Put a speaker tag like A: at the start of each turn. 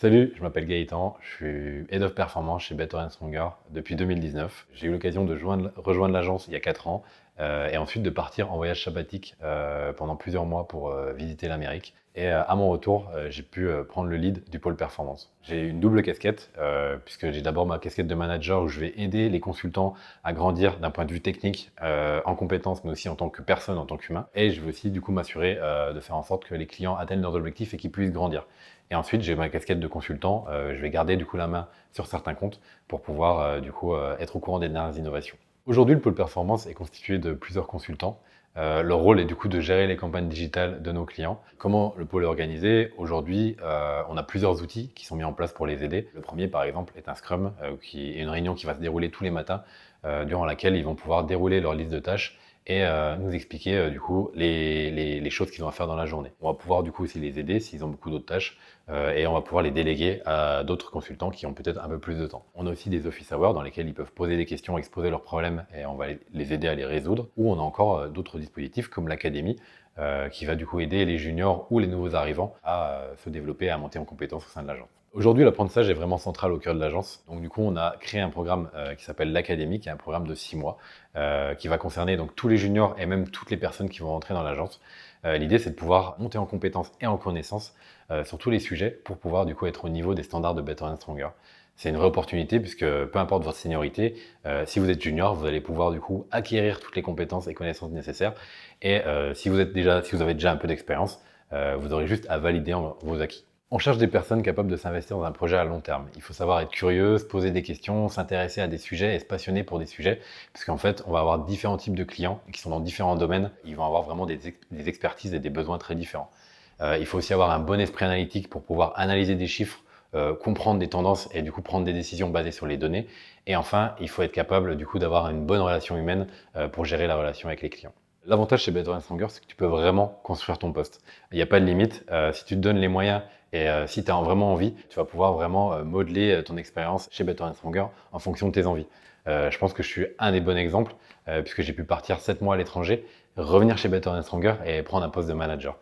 A: Salut, je m'appelle Gaëtan, je suis Head of Performance chez Better Stronger depuis 2019. J'ai eu l'occasion de rejoindre l'agence il y a 4 ans et ensuite de partir en voyage sabbatique pendant plusieurs mois pour visiter l'Amérique. Et à mon retour, j'ai pu prendre le lead du pôle performance. J'ai une double casquette puisque j'ai d'abord ma casquette de manager où je vais aider les consultants à grandir d'un point de vue technique, en compétences, mais aussi en tant que personne, en tant qu'humain. Et je veux aussi du coup m'assurer de faire en sorte que les clients atteignent leurs objectifs et qu'ils puissent grandir. Et ensuite, j'ai ma casquette de consultant. Je vais garder du coup la main sur certains comptes pour pouvoir être au courant des dernières innovations. Aujourd'hui, le pôle performance est constitué de plusieurs consultants. Leur rôle est du coup de gérer les campagnes digitales de nos clients. Comment le pôle est organisé? Aujourd'hui, on a plusieurs outils qui sont mis en place pour les aider. Le premier, par exemple, est un Scrum, qui est une réunion qui va se dérouler tous les matins, durant laquelle ils vont pouvoir dérouler leur liste de tâches et nous expliquer du coup les choses qu'ils ont à faire dans la journée. On va pouvoir du coup aussi les aider s'ils ont beaucoup d'autres tâches et on va pouvoir les déléguer à d'autres consultants qui ont peut-être un peu plus de temps. On a aussi des office hours dans lesquels ils peuvent poser des questions, exposer leurs problèmes et on va les aider à les résoudre. Ou on a encore d'autres dispositifs comme l'académie qui va du coup aider les juniors ou les nouveaux arrivants à se développer, à monter en compétences au sein de l'agence. Aujourd'hui, l'apprentissage est vraiment central au cœur de l'agence. Donc, du coup, on a créé un programme qui s'appelle l'Académie, qui est un programme de 6 mois, qui va concerner donc tous les juniors et même toutes les personnes qui vont rentrer dans l'agence. L'idée, c'est de pouvoir monter en compétences et en connaissances sur tous les sujets pour pouvoir du coup être au niveau des standards de Better and Stronger. C'est une vraie opportunité puisque peu importe votre seniorité, si vous êtes junior, vous allez pouvoir du coup acquérir toutes les compétences et connaissances nécessaires. Et si vous avez déjà un peu d'expérience, vous aurez juste à valider vos acquis. On cherche des personnes capables de s'investir dans un projet à long terme. Il faut savoir être curieux, se poser des questions, s'intéresser à des sujets et se passionner pour des sujets, parce qu'en fait, on va avoir différents types de clients qui sont dans différents domaines. Ils vont avoir vraiment des expertises et des besoins très différents. Il faut aussi avoir un bon esprit analytique pour pouvoir analyser des chiffres, comprendre des tendances et du coup prendre des décisions basées sur les données. Et enfin, il faut être capable du coup d'avoir une bonne relation humaine pour gérer la relation avec les clients. L'avantage chez Better Stronger, c'est que tu peux vraiment construire ton poste. Il n'y a pas de limite. Si tu te donnes les moyens et si tu as vraiment envie, tu vas pouvoir vraiment modeler ton expérience chez Better Stronger en fonction de tes envies. Je pense que je suis un des bons exemples puisque j'ai pu partir 7 mois à l'étranger, revenir chez Better Stronger et prendre un poste de manager.